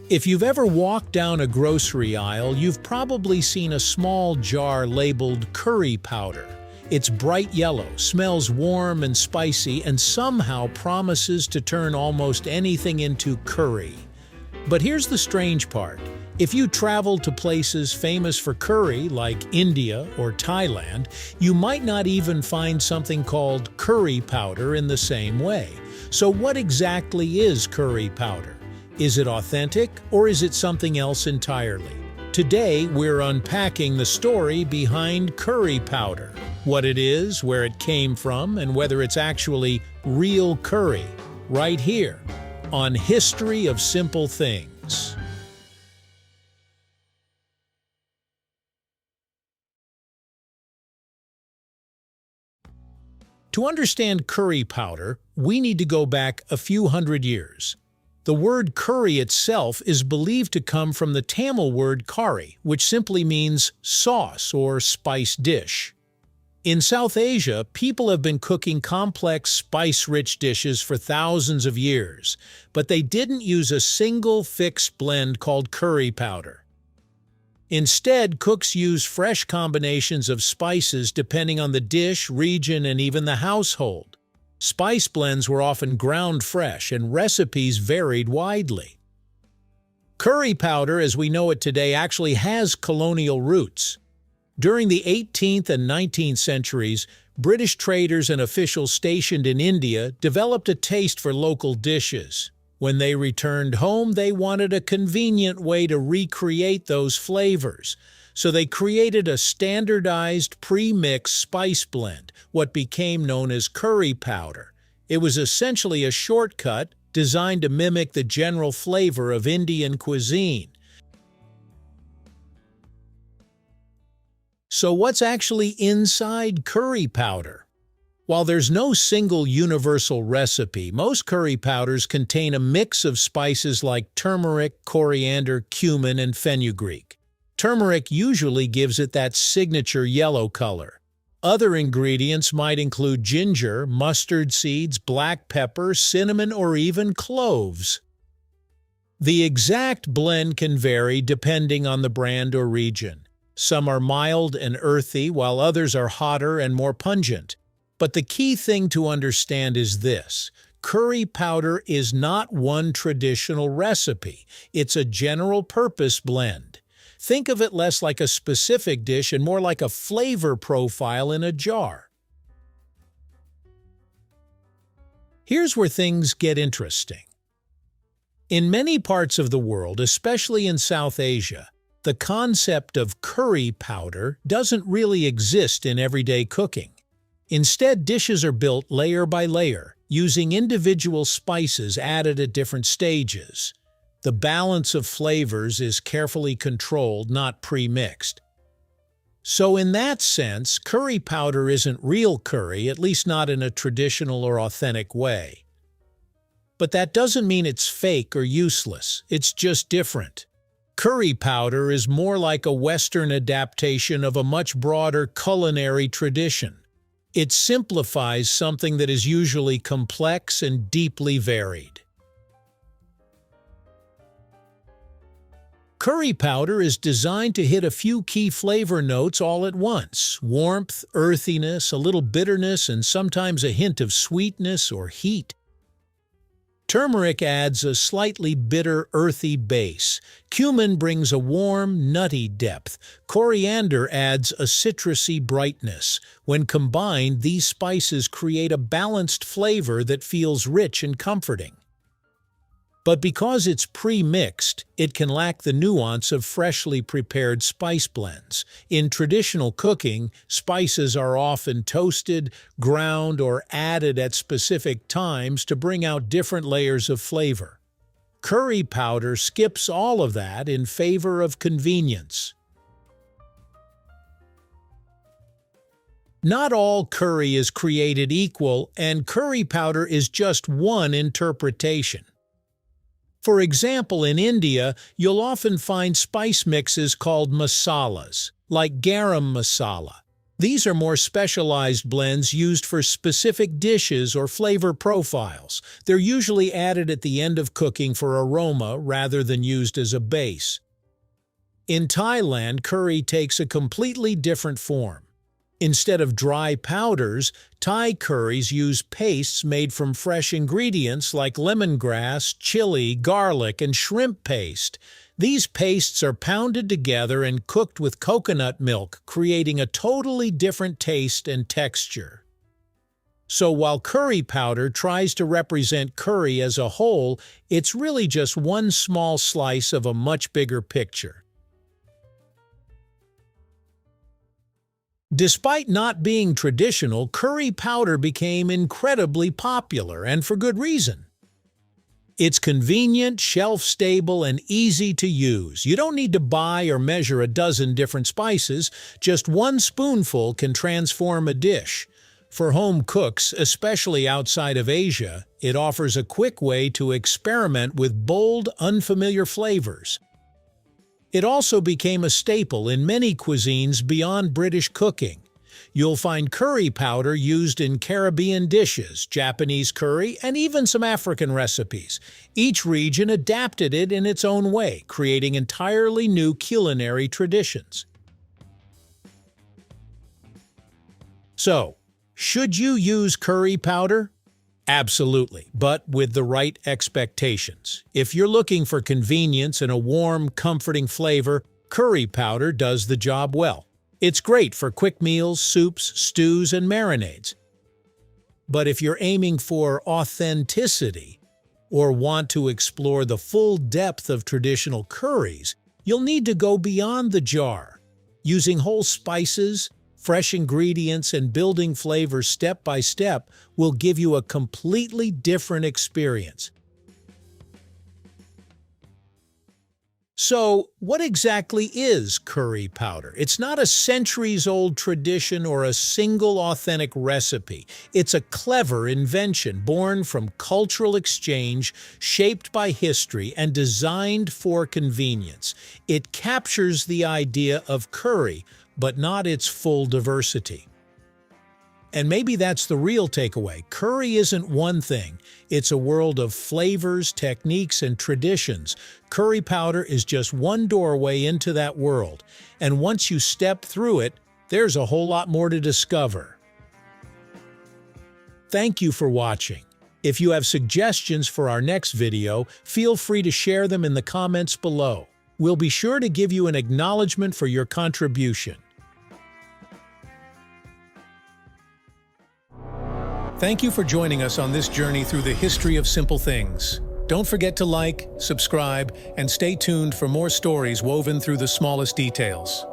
If you've ever walked down a grocery aisle, you've probably seen a small jar labeled curry powder. It's bright yellow, smells warm and spicy, and somehow promises to turn almost anything into curry. But here's the strange part. If you travel to places famous for curry, like India or Thailand, you might not even find something called curry powder in the same way. So what exactly is curry powder? Is it authentic, or is it something else entirely? Today, we're unpacking the story behind curry powder, what it is, where it came from, and whether it's actually real curry, right here on History of Simple Things. To understand curry powder, we need to go back a few hundred years. The word curry itself is believed to come from the Tamil word kari, which simply means sauce or spice dish. In South Asia, people have been cooking complex, spice-rich dishes for thousands of years, but they didn't use a single fixed blend called curry powder. Instead, cooks use fresh combinations of spices depending on the dish, region, and even the household. Spice blends were often ground fresh, and recipes varied widely. Curry powder, as we know it today, actually has colonial roots. During the 18th and 19th centuries, British traders and officials stationed in India developed a taste for local dishes. When they returned home, they wanted a convenient way to recreate those flavors. So they created a standardized pre-mixed spice blend, what became known as curry powder. It was essentially a shortcut designed to mimic the general flavor of Indian cuisine. So what's actually inside curry powder? While there's no single universal recipe, most curry powders contain a mix of spices like turmeric, coriander, cumin, and fenugreek. Turmeric usually gives it that signature yellow color. Other ingredients might include ginger, mustard seeds, black pepper, cinnamon, or even cloves. The exact blend can vary depending on the brand or region. Some are mild and earthy, while others are hotter and more pungent. But the key thing to understand is this: curry powder is not one traditional recipe. It's a general-purpose blend. Think of it less like a specific dish and more like a flavor profile in a jar. Here's where things get interesting. In many parts of the world, especially in South Asia, the concept of curry powder doesn't really exist in everyday cooking. Instead, dishes are built layer by layer, using individual spices added at different stages. The balance of flavors is carefully controlled, not pre-mixed. So in that sense, curry powder isn't real curry, at least not in a traditional or authentic way. But that doesn't mean it's fake or useless, it's just different. Curry powder is more like a Western adaptation of a much broader culinary tradition. It simplifies something that is usually complex and deeply varied. Curry powder is designed to hit a few key flavor notes all at once: warmth, earthiness, a little bitterness, and sometimes a hint of sweetness or heat. Turmeric adds a slightly bitter, earthy base. Cumin brings a warm, nutty depth. Coriander adds a citrusy brightness. When combined, these spices create a balanced flavor that feels rich and comforting. But because it's pre-mixed, it can lack the nuance of freshly prepared spice blends. In traditional cooking, spices are often toasted, ground, or added at specific times to bring out different layers of flavor. Curry powder skips all of that in favor of convenience. Not all curry is created equal, and curry powder is just one interpretation. For example, in India, you'll often find spice mixes called masalas, like garam masala. These are more specialized blends used for specific dishes or flavor profiles. They're usually added at the end of cooking for aroma rather than used as a base. In Thailand, curry takes a completely different form. Instead of dry powders, Thai curries use pastes made from fresh ingredients like lemongrass, chili, garlic, and shrimp paste. These pastes are pounded together and cooked with coconut milk, creating a totally different taste and texture. So while curry powder tries to represent curry as a whole, it's really just one small slice of a much bigger picture. Despite not being traditional, curry powder became incredibly popular, and for good reason. It's convenient, shelf-stable, and easy to use. You don't need to buy or measure a dozen different spices. Just one spoonful can transform a dish. For home cooks, especially outside of Asia, it offers a quick way to experiment with bold, unfamiliar flavors. It also became a staple in many cuisines beyond British cooking. You'll find curry powder used in Caribbean dishes, Japanese curry, and even some African recipes. Each region adapted it in its own way, creating entirely new culinary traditions. So, should you use curry powder? Absolutely, but with the right expectations. If you're looking for convenience and a warm, comforting flavor, curry powder does the job well. It's great for quick meals, soups, stews, and marinades. But if you're aiming for authenticity or want to explore the full depth of traditional curries, you'll need to go beyond the jar. Using whole spices, fresh ingredients, and building flavors step by step will give you a completely different experience. So, what exactly is curry powder? It's not a centuries-old tradition or a single authentic recipe. It's a clever invention born from cultural exchange, shaped by history, and designed for convenience. It captures the idea of curry, but not its full diversity. And maybe that's the real takeaway. Curry isn't one thing. It's a world of flavors, techniques, and traditions. Curry powder is just one doorway into that world. And once you step through it, there's a whole lot more to discover. Thank you for watching. If you have suggestions for our next video, feel free to share them in the comments below. We'll be sure to give you an acknowledgement for your contribution. Thank you for joining us on this journey through the history of simple things. Don't forget to like, subscribe, and stay tuned for more stories woven through the smallest details.